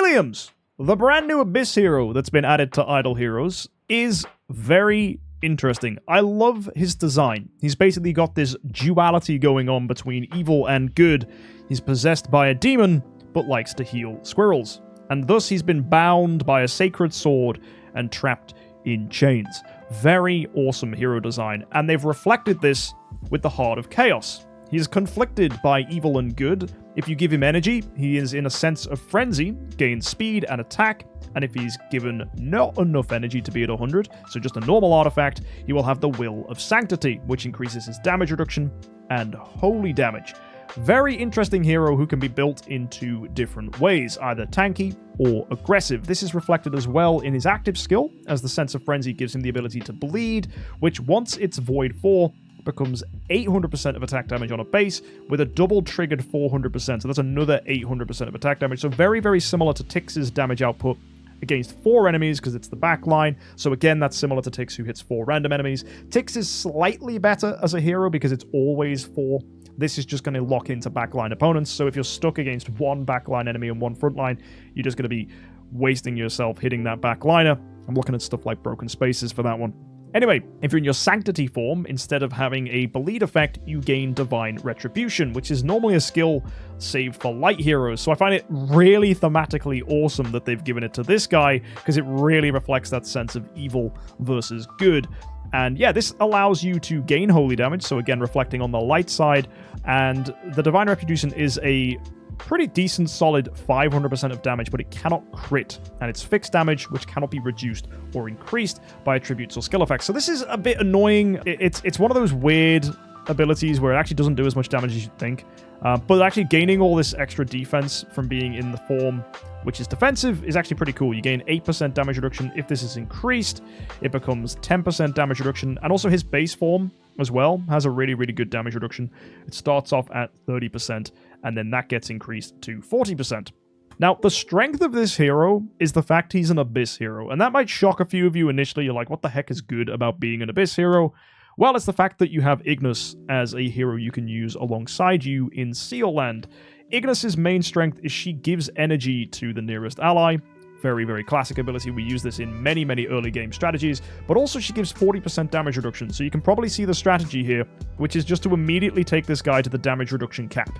Williams, the brand new Abyss hero that's been added to Idle Heroes, is very interesting. I love his design. He's basically got this duality going on between evil and good. He's possessed by a demon, but likes to heal squirrels. And thus he's been bound by a sacred sword and trapped in chains. Very awesome hero design, and they've reflected this with the Heart of Chaos. He's conflicted by evil and good. If you give him energy, he is in a sense of frenzy, gains speed and attack, and if he's given not enough energy to be at 100, so just a normal artifact, he will have the Will of Sanctity, which increases his damage reduction and holy damage. Very interesting hero who can be built in two different ways, either tanky or aggressive. This is reflected as well in his active skill, as the Sense of Frenzy gives him the ability to bleed, which once it's Void 4, becomes 800% of attack damage on a base with a double triggered 400%, so that's another 800% of attack damage. So very, very similar to Tix's damage output against 4 enemies because it's the back line. So again, that's similar to Tix, who hits 4 random enemies. Tix is slightly better as a hero because it's always 4. This is just going to lock into backline opponents, so if you're stuck against one backline enemy and one frontline, you're just going to be wasting yourself hitting that backliner. I'm looking at stuff like Broken Spaces for that one. Anyway, if you're in your Sanctity form, instead of having a bleed effect, you gain Divine Retribution, which is normally a skill saved for light heroes. So I find it really thematically awesome that they've given it to this guy, because it really reflects that sense of evil versus good. And yeah, this allows you to gain holy damage, so again, reflecting on the light side, and the Divine Retribution is a pretty decent, solid 500% of damage, but it cannot crit, and it's fixed damage, which cannot be reduced or increased by attributes or skill effects. So this is a bit annoying. It's one of those weird abilities where it actually doesn't do as much damage as you'd think, but actually gaining all this extra defense from being in the form which is defensive is actually pretty cool. You gain 8% damage reduction. If this is increased, it becomes 10% damage reduction, and also his base form as well has a really, really good damage reduction. It starts off at 30%, and then that gets increased to 40%. Now, the strength of this hero is the fact he's an Abyss hero, and that might shock a few of you initially. You're like, what the heck is good about being an Abyss hero? Well, it's the fact that you have Ignis as a hero you can use alongside you in Sealland. Ignis's main strength is she gives energy to the nearest ally. Very, very classic ability. We use this in many, many early game strategies, but also she gives 40% damage reduction. So you can probably see the strategy here, which is just to immediately take this guy to the damage reduction cap.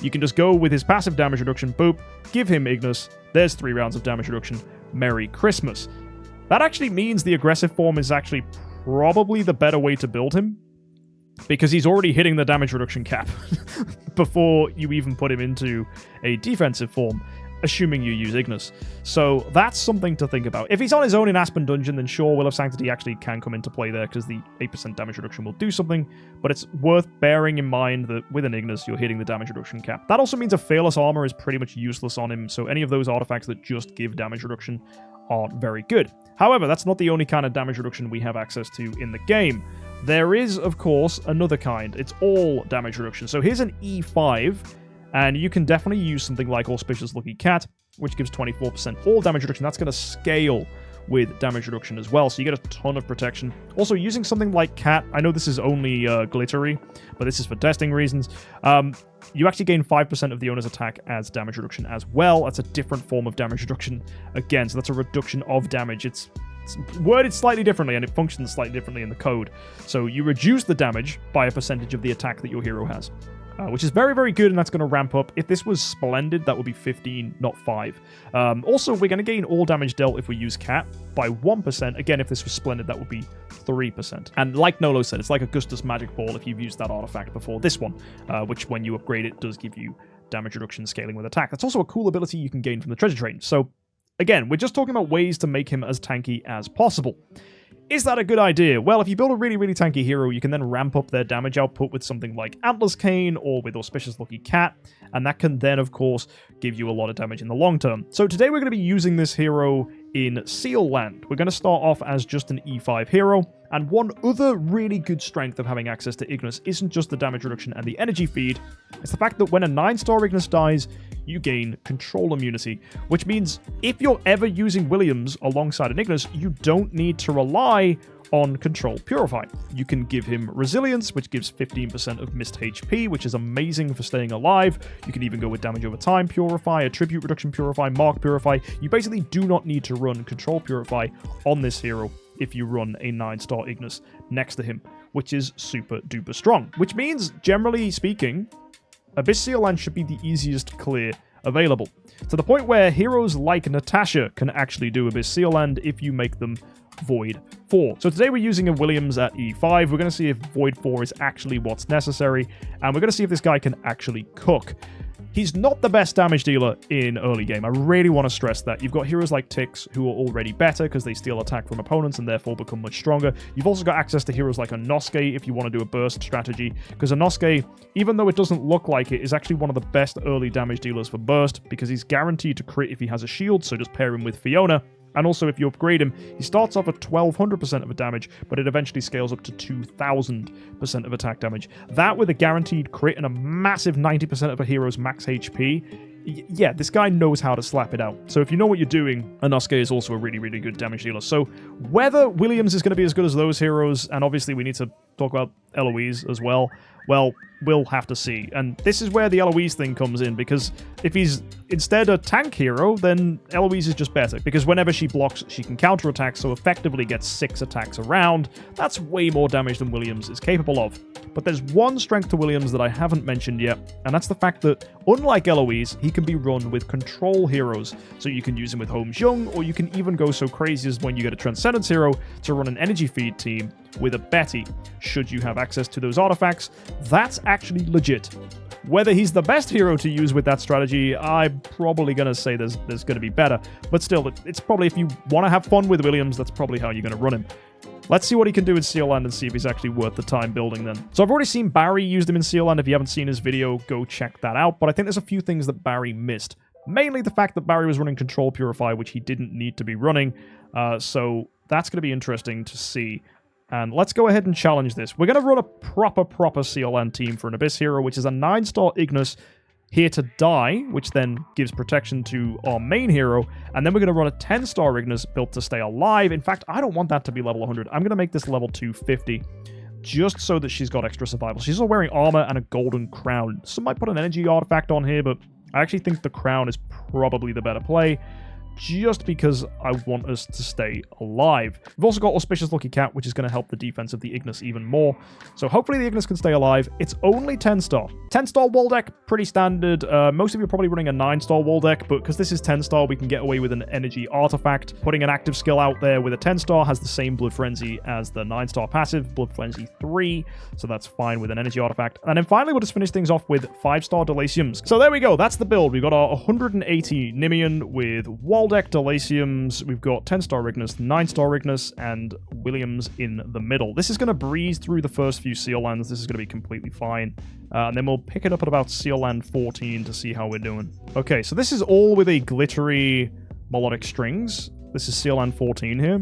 You can just go with his passive damage reduction, boop, give him Ignis, there's 3 rounds of damage reduction, Merry Christmas. That actually means the aggressive form is actually probably the better way to build him, because he's already hitting the damage reduction cap before you even put him into a defensive form, assuming you use Ignis. So that's something to think about. If he's on his own in Aspen Dungeon, then sure, Will of Sanctity actually can come into play there, because the 8% damage reduction will do something, but it's worth bearing in mind that with an Ignis, you're hitting the damage reduction cap. That also means a Fearless Armor is pretty much useless on him, so any of those artifacts that just give damage reduction aren't very good. However, that's not the only kind of damage reduction we have access to in the game. There is, of course, another kind. It's all damage reduction. So here's an E5, and you can definitely use something like Auspicious Lucky Cat, which gives 24% all damage reduction. That's going to scale with damage reduction as well, so you get a ton of protection. Also, using something like Cat, I know this is only glittery, but this is for testing reasons. You actually gain 5% of the owner's attack as damage reduction as well. That's a different form of damage reduction again, so that's a reduction of damage. It's worded slightly differently, and it functions slightly differently in the code. So you reduce the damage by a percentage of the attack that your hero has, which is very, very good, and that's going to ramp up. If this was Splendid, that would be 15, not 5. Also, we're going to gain all damage dealt if we use Cat by 1%. Again, if this was Splendid, that would be 3%. And like Nolo said, it's like Augustus Magic Ball if you've used that artifact before this one, which when you upgrade it does give you damage reduction scaling with attack. That's also a cool ability you can gain from the treasure train. So again, we're just talking about ways to make him as tanky as possible. Is that a good idea? Well, if you build a really, really tanky hero, you can then ramp up their damage output with something like Antler's Cane or with Auspicious Lucky Cat, and that can then, of course, give you a lot of damage in the long term. So today we're going to be using this hero in Sealland. We're going to start off as just an E5 hero, and one other really good strength of having access to Ignis isn't just the damage reduction and the energy feed, it's the fact that when a 9-star Ignis dies, you gain control immunity, which means if you're ever using Williams alongside an Ignis, you don't need to rely on Control Purify. You can give him Resilience, which gives 15% of missed HP, which is amazing for staying alive. You can even go with Damage Over Time Purify, Attribute Reduction Purify, Mark Purify. You basically do not need to run Control Purify on this hero if you run a 9-star Ignis next to him, which is super duper strong. Which means, generally speaking, Abyss Sealland should be the easiest clear available, to the point where heroes like Natasha can actually do Abyss Sealland if you make them Void 4. So today we're using a Williams at E5. We're going to see if Void 4 is actually what's necessary, and we're going to see if this guy can actually cook. He's not the best damage dealer in early game. I really want to stress that. You've got heroes like Tix who are already better because they steal attack from opponents and therefore become much stronger. You've also got access to heroes like Inosuke if you want to do a burst strategy, because Inosuke, even though it doesn't look like it, is actually one of the best early damage dealers for burst because he's guaranteed to crit if he has a shield, so just pair him with Fiona. And also, if you upgrade him, he starts off at 1200% of damage, but it eventually scales up to 2000% of attack damage. That with a guaranteed crit and a massive 90% of a hero's max HP, yeah, this guy knows how to slap it out. So if you know what you're doing, Inosuke is also a really, really good damage dealer. So whether Williams is going to be as good as those heroes, and obviously we need to talk about Eloise as well, we'll have to see. And this is where the Eloise thing comes in, because if he's instead a tank hero, then Eloise is just better, because whenever she blocks, she can counterattack, so effectively gets 6 attacks around. That's way more damage than Williams is capable of. But there's one strength to Williams that I haven't mentioned yet, and that's the fact that, unlike Eloise, he can be run with control heroes. So you can use him with Holmes Young, or you can even go so crazy as when you get a Transcendence hero to run an energy feed team with a Betty, should you have access to those artifacts. That's actually legit. Whether he's the best hero to use with that strategy, I'm probably going to say there's going to be better. But still, it's probably, if you want to have fun with Williams, that's probably how you're going to run him. Let's see what he can do in Sealland and see if he's actually worth the time building then. So I've already seen Barry used him in Sealland. If you haven't seen his video, go check that out. But I think there's a few things that Barry missed. Mainly the fact that Barry was running Control Purify, which he didn't need to be running. So that's going to be interesting to see. And let's go ahead and challenge this. We're going to run a proper Sealland team for an Abyss hero, which is a 9-star Ignis, Here to Die, which then gives protection to our main hero. And then we're going to run a 10-star Ignis built to stay alive. In fact, I don't want that to be level 100. I'm going to make this level 250, just so that she's got extra survival. She's also wearing armor and a golden crown. Some might put an energy artifact on here, but I actually think the crown is probably the better play, just because I want us to stay alive. We've also got Auspicious Lucky Cat, which is going to help the defense of the Ignis even more. So hopefully the Ignis can stay alive. It's only 10-star. 10-star wall deck, pretty standard. Most of you are probably running a 9-star wall deck, but because this is 10-star, we can get away with an energy artifact. Putting an active skill out there with a 10-star has the same Blood Frenzy as the 9-star passive, Blood Frenzy 3, so that's fine with an energy artifact. And then finally, we'll just finish things off with 5-star Delasiums. So there we go. That's the build. We've got our 180 Nimian with wall deck Delasiums. We've got 10-star Ignis, 9-star Ignis, and Williams in the middle. This is going to breeze through the first few Sealands. This is going to be completely fine. And then we'll pick it up at about Sealand 14 to see how we're doing. Okay, so this is all with a glittery melodic strings. This is Sealand 14 here.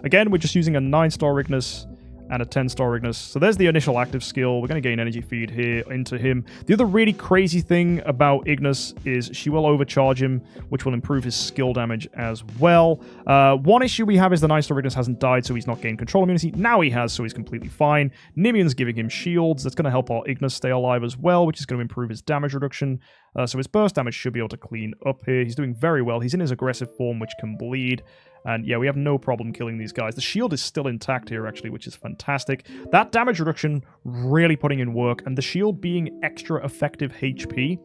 Again, we're just using a 9-star Ignis and a 10-star Ignis. So there's the initial active skill. We're going to gain energy feed here into him. The other really crazy thing about Ignis is she will overcharge him, which will improve his skill damage as well. One issue we have is the 9-star Ignis hasn't died, so he's not gained control immunity. Now he has, so he's completely fine. Nimian's giving him shields. That's going to help our Ignis stay alive as well, which is going to improve his damage reduction. So his burst damage should be able to clean up here. He's doing very well. He's in his aggressive form, which can bleed. And yeah, we have no problem killing these guys. The shield is still intact here, actually, which is fantastic. That damage reduction really putting in work, and the shield being extra effective HP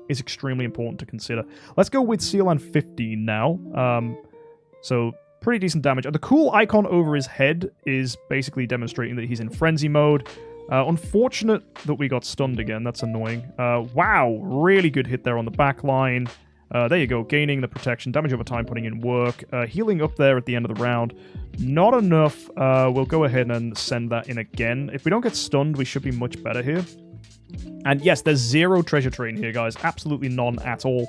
is extremely important to consider. Let's go with Sealand 15 now. So pretty decent damage. And the cool icon over his head is basically demonstrating that he's in frenzy mode. Unfortunate that we got stunned again. That's annoying. Wow, really good hit there on the back line. There you go, gaining the protection, damage over time, putting in work, healing up there at the end of the round. Not enough. We'll go ahead and send that in again. If we don't get stunned, we should be much better here. And yes, there's 0 treasure train here, guys. Absolutely none at all.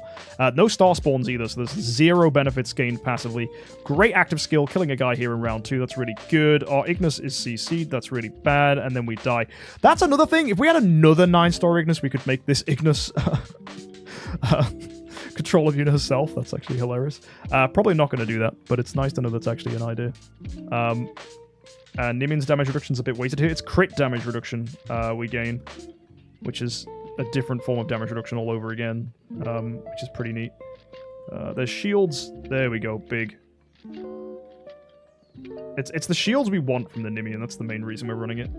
No star spawns either, so there's 0 benefits gained passively. Great active skill, killing a guy here in round 2. That's really good. Our Ignis is CC'd. That's really bad. And then we die. That's another thing. If we had another 9-star Ignis, we could make this Ignis Control of unit herself. That's actually hilarious. Probably not going to do that, but it's nice to know that's actually an idea. And Nimian's damage reduction is a bit weighted here. It's crit damage reduction we gain, which is a different form of damage reduction all over again, which is pretty neat. There's shields. There we go. Big. It's the shields we want from the Nimian. That's the main reason we're running it.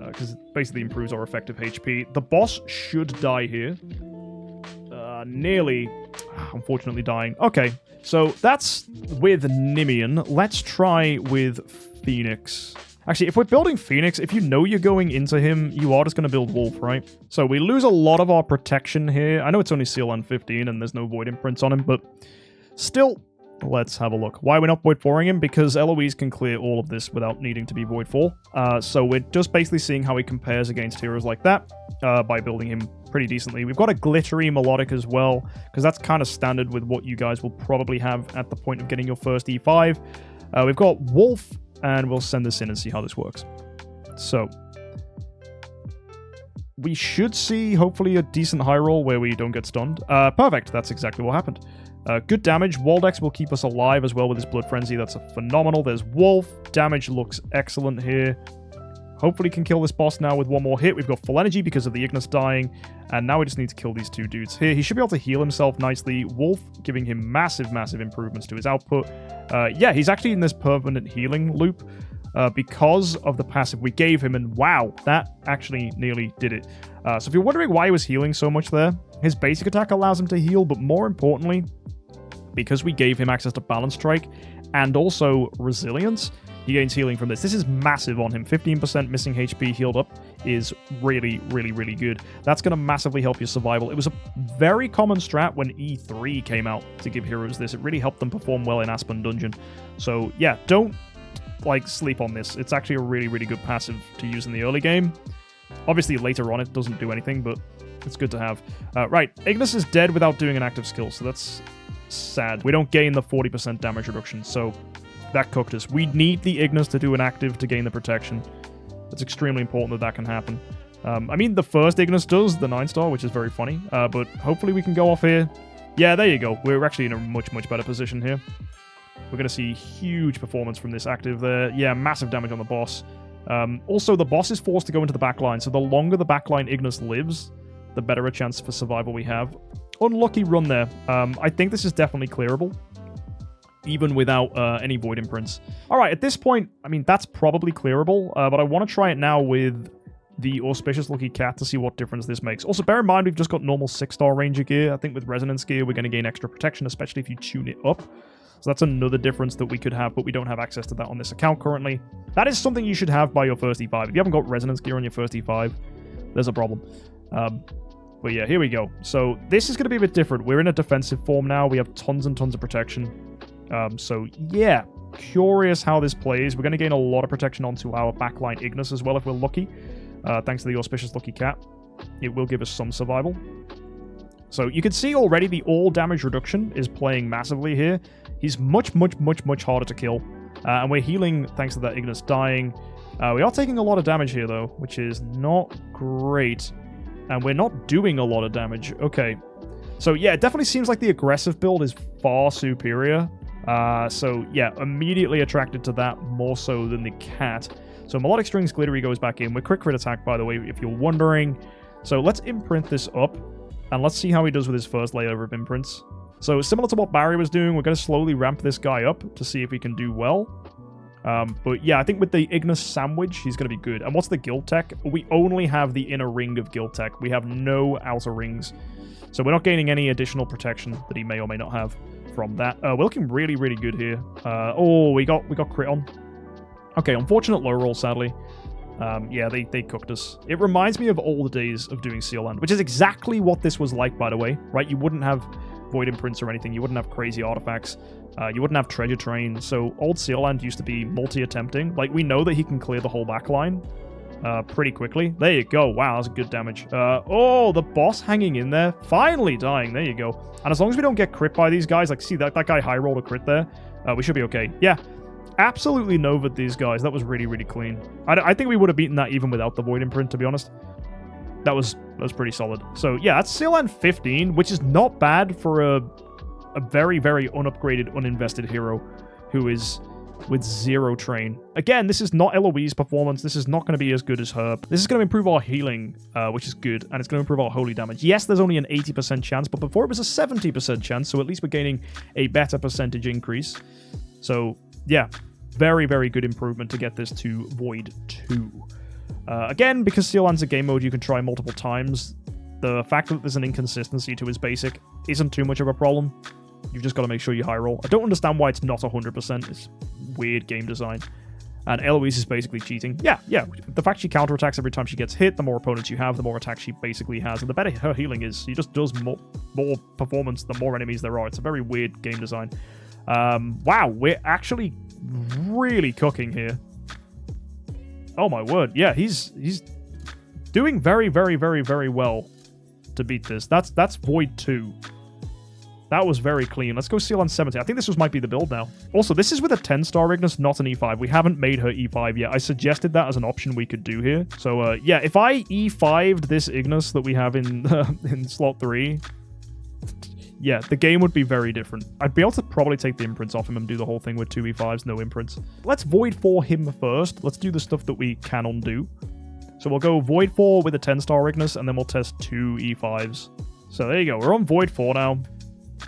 Because it basically improves our effective HP. The boss should die here. Nearly, unfortunately, dying. Okay, so that's with Nimian. Let's try with Phoenix. Actually, if we're building Phoenix, if you know you're going into him, you are just going to build Wolf, right? So we lose a lot of our protection here. I know it's only sealland 15 and there's no void imprints on him, but still, let's have a look. Why we're not void 4ing him? Because Eloise can clear all of this without needing to be void 4. So we're just basically seeing how he compares against heroes like that by building him pretty decently. We've got a glittery melodic as well, because that's kind of standard with what you guys will probably have at the point of getting your first E5. We've got Wolf, and we'll send this in and see how this works. So we should see, hopefully, a decent high roll where we don't get stunned. Perfect. That's exactly what happened. Good damage. Waldex will keep us alive as well with his Blood Frenzy. That's phenomenal. There's Wolf. Damage looks excellent here. Hopefully can kill this boss now with one more hit. We've got full energy because of the Ignis dying. And now we just need to kill these two dudes here. He should be able to heal himself nicely. Wolf giving him massive, massive improvements to his output. Yeah, he's actually in this permanent healing loop because of the passive we gave him. And wow, that actually nearly did it. So if you're wondering why he was healing so much there, his basic attack allows him to heal. But more importantly, because we gave him access to Balance Strike and also Resilience, he gains healing from this. This is massive on him. 15% missing HP healed up is really, really, really good. That's going to massively help your survival. It was a very common strat when E3 came out to give heroes this. It really helped them perform well in Aspen Dungeon. So yeah, don't sleep on this. It's actually a really, really good passive to use in the early game. Obviously later on it doesn't do anything, but it's good to have. Right, Ignis is dead without doing an active skill, so that's sad. We don't gain the 40% damage reduction, so that cooked us. We need the Ignis to do an active to gain the protection. It's extremely important that that can happen. I mean, the first Ignis does, the 9-star, which is very funny, but hopefully we can go off here. Yeah, there you go. We're actually in a much, much better position here. We're going to see huge performance from this active there. Yeah, massive damage on the boss. Also, the boss is forced to go into the backline, so the longer the backline Ignis lives, the better a chance for survival we have. Unlucky run there. I think this is definitely clearable, even without any void imprints. Alright, at this point, I mean, that's probably clearable, but I want to try it now with the Auspicious Lucky Cat to see what difference this makes. Also, bear in mind, we've just got normal 6-star Ranger gear. I think with Resonance gear, we're going to gain extra protection, especially if you tune it up. So that's another difference that we could have, but we don't have access to that on this account currently. That is something you should have by your first E5. If you haven't got Resonance gear on your first E5, there's a problem. But yeah, here we go. So this is going to be a bit different. We're in a defensive form now. We have tons and tons of protection. So yeah, curious how this plays. We're going to gain a lot of protection onto our backline Ignis as well if we're lucky. Thanks to the Auspicious Lucky Cat. It will give us some survival. So you can see already the all damage reduction is playing massively here. He's much, much, much, much harder to kill. And we're healing thanks to that Ignis dying. We are taking a lot of damage here though, which is not great. And we're not doing a lot of damage. Okay. So yeah, it definitely seems like the aggressive build is far superior. So yeah, immediately attracted to that more so than the cat. So Melodic Strings Glittery goes back in. We're quick crit attack, by the way, if you're wondering. So let's imprint this up. And let's see how he does with his first layer of imprints. So similar to what Barry was doing, we're going to slowly ramp this guy up to see if he can do well. But yeah, I think with the Ignis Sandwich, he's going to be good. And what's the Guild Tech? We only have the inner ring of Guild Tech. We have no outer rings. So we're not gaining any additional protection that he may or may not have from that. We're looking really, really good here. Oh, we got crit on. Okay, unfortunate low roll, sadly. Yeah, they cooked us. It reminds me of all the days of doing Sealland, which is exactly what this was like, by the way, right? You wouldn't have void imprints or anything. You wouldn't have crazy artifacts. You wouldn't have treasure train. So old Sealland used to be multi-attempting. Like, we know that he can clear the whole backline pretty quickly. There you go. Wow, that's good damage. Oh, the boss hanging in there. Finally dying. There you go. And as long as we don't get crit by these guys, like, see, that guy high rolled a crit there. We should be okay. Yeah. Absolutely novaed these guys. That was really, really clean. I think we would have beaten that even without the void imprint, to be honest. That was pretty solid. So yeah, that's sealland 15, which is not bad for a very, very unupgraded, uninvested hero who is with 0 train. Again, this is not Eloise performance. This is not going to be as good as her. This is going to improve our healing, which is good, and it's going to improve our holy damage. Yes, there's only an 80% chance, but before it was a 70% chance, so at least we're gaining a better percentage increase. So yeah, very, very good improvement to get this to Void 2. Again, because sealland's a game mode you can try multiple times, the fact that there's an inconsistency to his basic isn't too much of a problem. You've just got to make sure you high roll. I don't understand why it's not 100%. It's weird game design. And Eloise is basically cheating. Yeah. The fact she counterattacks every time she gets hit, the more opponents you have, the more attacks she basically has. And the better her healing is. She just does more performance the more enemies there are. It's a very weird game design. Wow, we're actually really cooking here. Oh my word. Yeah, he's doing very, very, very, very well to beat this. That's Void 2. That was very clean. Let's go sealland 70. I think this might be the build now. Also, this is with a 10-star Ignis, not an E5. We haven't made her E5 yet. I suggested that as an option we could do here. So, yeah, if I E5'd this Ignis that we have in in slot 3, yeah, the game would be very different. I'd be able to probably take the imprints off him and do the whole thing with 2 E5s, no imprints. Let's Void 4 him first. Let's do the stuff that we can undo. So we'll go Void 4 with a 10-star Ignis, and then we'll test 2 E5s. So there you go. We're on Void 4 now.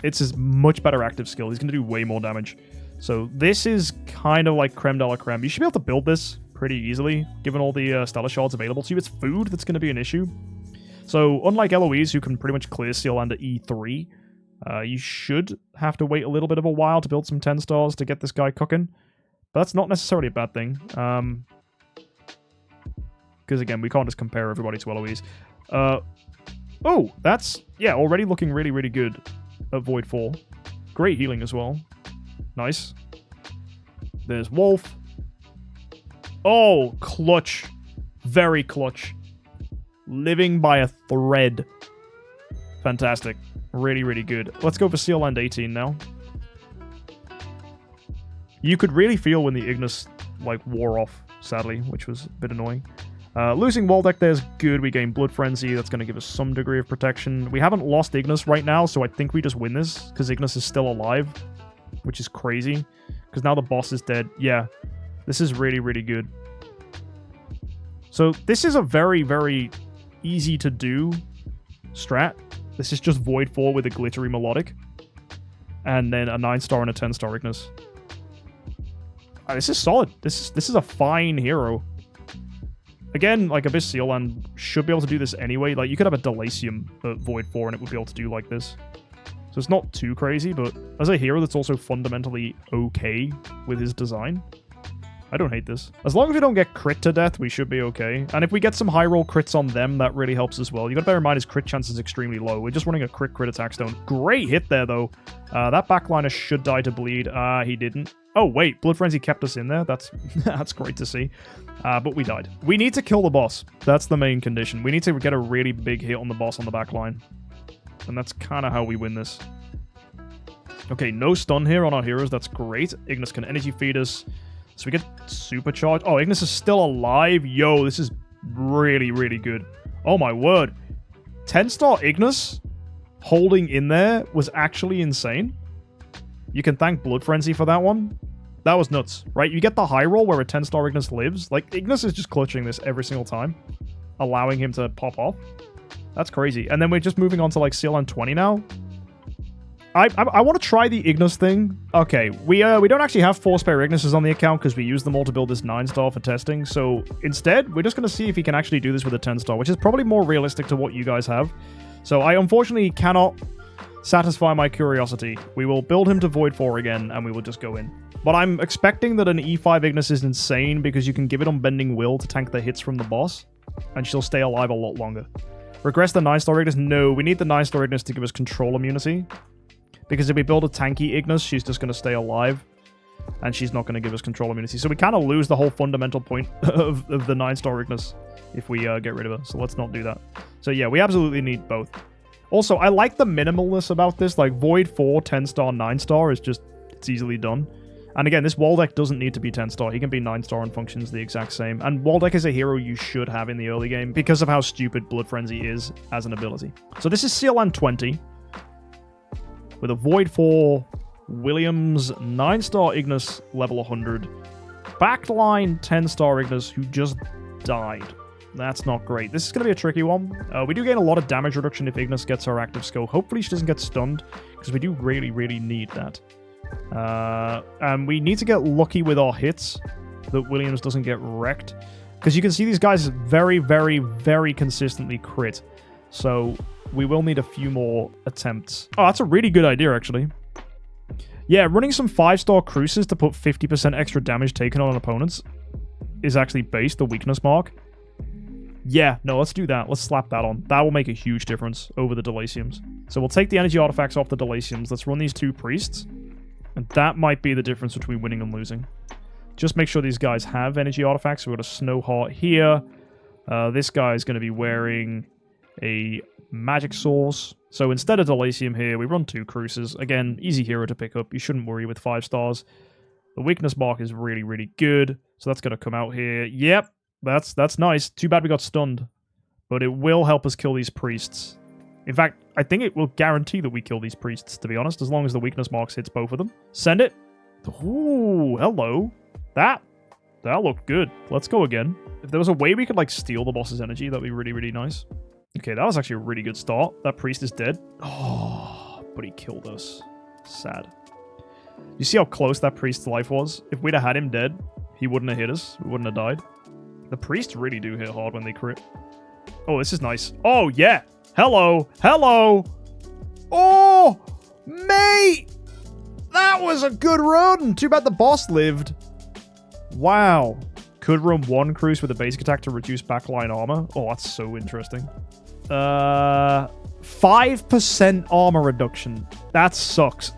It's his much better active skill. He's going to do way more damage. So this is kind of like creme de la creme. You should be able to build this pretty easily, given all the stellar shards available to you. It's food that's going to be an issue. So unlike Eloise, who can pretty much clear sealland at E3, you should have to wait a little bit of a while to build some 10 stars to get this guy cooking. But that's not necessarily a bad thing. Because again, we can't just compare everybody to Eloise. Oh, that's, yeah, already looking really, really good. At Void 4. Great healing as well. Nice. There's Wolf. Oh, clutch. Very clutch. Living by a thread. Fantastic. Really, really good. Let's go for sealland 18 now. You could really feel when the Ignis, like, wore off, sadly, which was a bit annoying. Losing wall deck there is good. We gain Blood Frenzy. That's going to give us some degree of protection. We haven't lost Ignis right now, so I think we just win this, because Ignis is still alive, which is crazy, because now the boss is dead. Yeah, this is really, really good. So this is a very, very easy to do strat. This is just Void 4 with a glittery melodic, and then a 9-star and a 10-star Ignis. This is solid. This is a fine hero. Again, like Abyss Sealland should be able to do this anyway. Like, you could have a Delacium at Void 4 and it would be able to do like this. So it's not too crazy, but as a hero that's also fundamentally okay with his design, I don't hate this. As long as we don't get crit to death, we should be okay. And if we get some high roll crits on them, that really helps as well. You gotta bear in mind his crit chance is extremely low. We're just running a crit attack stone. Great hit there, though. That backliner should die to bleed. He didn't. Oh, wait. Blood Frenzy kept us in there. That's that's great to see. But we died. We need to kill the boss. That's the main condition. We need to get a really big hit on the boss on the back line. And that's kind of how we win this. Okay, no stun here on our heroes. That's great. Ignis can energy feed us. So we get supercharged. Oh, Ignis is still alive. Yo, this is really, really good. Oh my word. 10-star Ignis holding in there was actually insane. You can thank Blood Frenzy for that one. That was nuts, right? You get the high roll where a 10-star Ignis lives. Like, Ignis is just clutching this every single time, allowing him to pop off. That's crazy. And then we're just moving on to, like, sealland 20 now. I want to try the Ignis thing. Okay, we don't actually have 4 spare Ignises on the account because we used them all to build this 9-star for testing. So instead, we're just going to see if he can actually do this with a 10-star, which is probably more realistic to what you guys have. So I unfortunately cannot satisfy my curiosity. We will build him to Void 4 again, and we will just go in. But I'm expecting that an E5 Ignis is insane because you can give it Unbending Will to tank the hits from the boss, and she'll stay alive a lot longer. Regress the 9-star Ignis? No, we need the 9-star Ignis to give us control immunity. Because if we build a tanky Ignis, she's just going to stay alive, and she's not going to give us control immunity. So we kind of lose the whole fundamental point of the 9-star Ignis if we get rid of her. So let's not do that. So yeah, we absolutely need both. Also, I like the minimalness about this. Like, Void 4, 10-star, 9-star is just, it's easily done. And again, this Waldeck doesn't need to be 10-star. He can be 9-star and functions the exact same. And Waldeck is a hero you should have in the early game because of how stupid Blood Frenzy is as an ability. So this is Sealland 20 with a Void for Williams, 9-star Ignis, level 100. Backline 10-star Ignis who just died. That's not great. This is going to be a tricky one. We do gain a lot of damage reduction if Ignis gets our active skill. Hopefully she doesn't get stunned because we do really, really need that. And we need to get lucky with our hits that Williams doesn't get wrecked. Because you can see these guys very, very, very consistently crit. So we will need a few more attempts. Oh, that's a really good idea, actually. Yeah, running some 5-star cruises to put 50% extra damage taken on opponents is actually based the weakness mark. Yeah, no, let's do that. Let's slap that on. That will make a huge difference over the Delasiums. So we'll take the energy artifacts off the Delasiums. Let's run these 2 priests. And that might be the difference between winning and losing. Just make sure these guys have energy artifacts. So we've got a Snow Heart here. This guy is going to be wearing a Magic Source. So instead of Delasium here, we run 2 Cruises. Again, easy hero to pick up. You shouldn't worry with 5 stars. The weakness mark is really, really good. So that's going to come out here. Yep. That's nice. Too bad we got stunned. But it will help us kill these priests. In fact, I think it will guarantee that we kill these priests, to be honest, as long as the weakness marks hits both of them. Send it. Ooh, hello. That looked good. Let's go again. If there was a way we could, like, steal the boss's energy, that'd be really, really nice. Okay, that was actually a really good start. That priest is dead. Oh, but he killed us. Sad. You see how close that priest's life was? If we'd have had him dead, he wouldn't have hit us. We wouldn't have died. The priests really do hit hard when they crit. Oh, this is nice. Oh, yeah. Hello. Hello. Oh, mate. That was a good run. Too bad the boss lived. Wow. Could run 1 cruise with a basic attack to reduce backline armor. Oh, that's so interesting. 5% armor reduction. That sucks.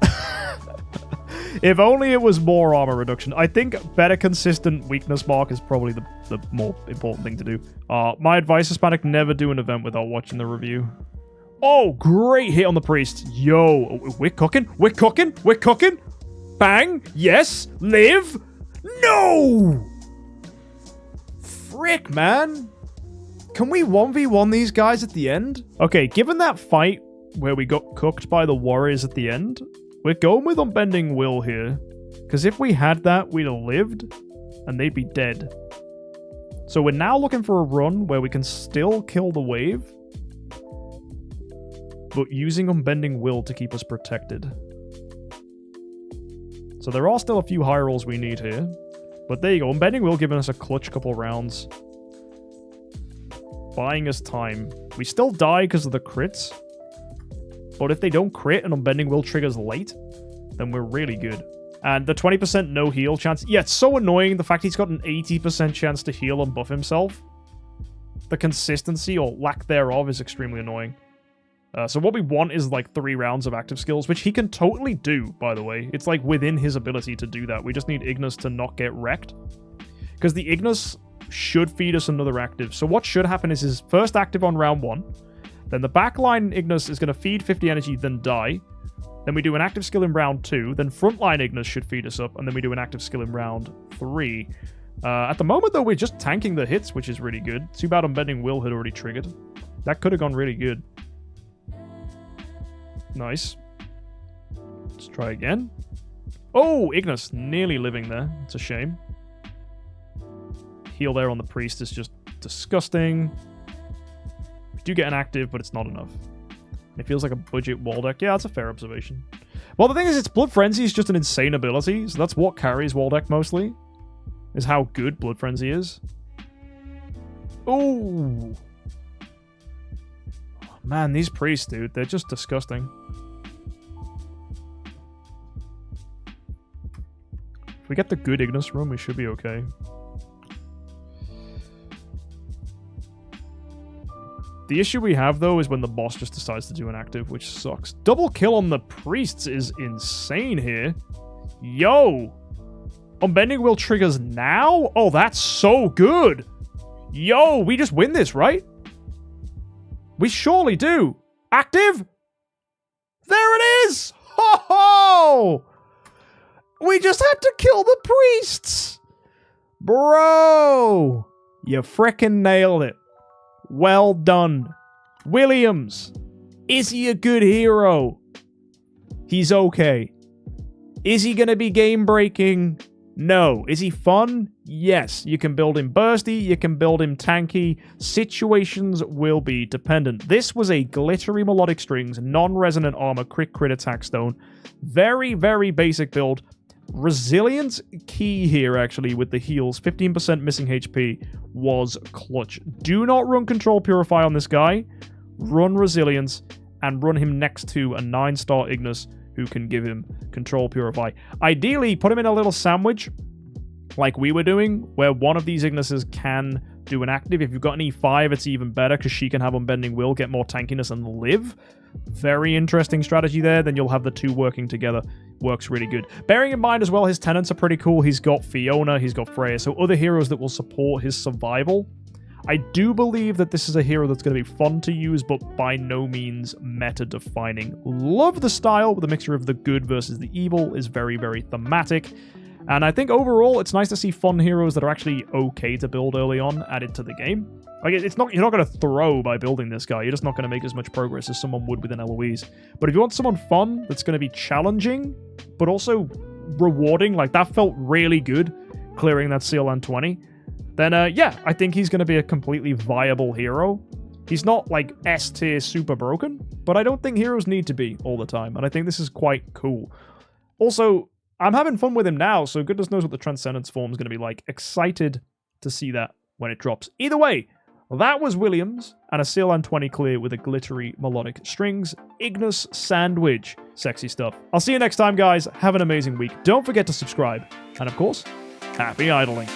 If only it was more armor reduction. I think better consistent weakness mark is probably the more important thing to do. My advice is Panic, never do an event without watching the review. Oh, great hit on the priest. Yo, we're cooking. We're cooking. We're cooking. Bang. Yes. Live. No. Frick, man. Can we 1v1 these guys at the end? Okay, given that fight where we got cooked by the warriors at the end, we're going with Unbending Will here. Because if we had that, we'd have lived, and they'd be dead. So we're now looking for a run where we can still kill the wave, but using Unbending Will to keep us protected. So there are still a few high rolls we need here. But there you go. Unbending Will giving us a clutch couple rounds. Buying us time. We still die because of the crits. But if they don't crit and Unbending Will triggers late, then we're really good. And the 20% no heal chance. Yeah, it's so annoying. The fact he's got an 80% chance to heal and buff himself. The consistency or lack thereof is extremely annoying. So what we want is like 3 rounds of active skills, which he can totally do, by the way. It's like within his ability to do that. We just need Ignis to not get wrecked. Because the Ignis should feed us another active. So what should happen is his first active on round 1. Then the backline Ignis is going to feed 50 energy, then die. Then we do an active skill in round 2. Then frontline Ignis should feed us up. And then we do an active skill in round 3. At the moment, though, we're just tanking the hits, which is really good. Too bad Unbending Will had already triggered. That could have gone really good. Nice. Let's try again. Oh, Ignis nearly living there. It's a shame. Heal there on the priest is just disgusting. We do get an active, but it's not enough. It feels like a budget wall deck. Yeah, that's a fair observation. Well, the thing is, it's Blood Frenzy is just an insane ability, so that's what carries wall deck mostly, is how good Blood Frenzy is. Oh! Man, these priests, dude, they're just disgusting. If we get the good Ignis room, we should be okay. The issue we have, though, is when the boss just decides to do an active, which sucks. Double kill on the priests is insane here. Yo! Unbending Will triggers now? Oh, that's so good! Yo, we just win this, right? We surely do. Active? There it is! Ho ho! We just had to kill the priests! Bro! You frickin' nailed it. Well done. Williams. Is he a good hero? He's okay. Is he going to be game-breaking? No. Is he fun? Yes. You can build him bursty, you can build him tanky. Situations will be dependent. This was a glittery melodic strings, non-resonant armor, crit attack stone. Very, very basic build. Resilience key here, actually, with the heals. 15% missing HP was clutch. Do not run Control Purify on this guy. Run Resilience and run him next to a 9-star Ignis who can give him Control Purify. Ideally, put him in a little sandwich like we were doing, where one of these Ignises can do an active. If you've got an E5, it's even better because she can have Unbending Will, get more tankiness, and live. Very interesting strategy there. Then you'll have the two working together. Works really good. Bearing in mind as well, his tenants are pretty cool. He's got Fiona, he's got Freya, so other heroes that will support his survival. I do believe that this is a hero that's going to be fun to use, but by no means meta-defining. Love the style with a mixture of the good versus the evil. Is very, very thematic. And I think overall, it's nice to see fun heroes that are actually okay to build early on added to the game. Like, it's not, you're not going to throw by building this guy. You're just not going to make as much progress as someone would with an Eloise. But if you want someone fun that's going to be challenging, but also rewarding, like that felt really good, clearing that Sealland 20, then yeah, I think he's going to be a completely viable hero. He's not like S-tier super broken, but I don't think heroes need to be all the time. And I think this is quite cool. Also, I'm having fun with him now, so goodness knows what the Transcendence form is going to be like. Excited to see that when it drops. Either way, that was Williams and a Sealland 20 clear with a glittery melodic strings. Ignis sandwich. Sexy stuff. I'll see you next time, guys. Have an amazing week. Don't forget to subscribe. And of course, happy idling.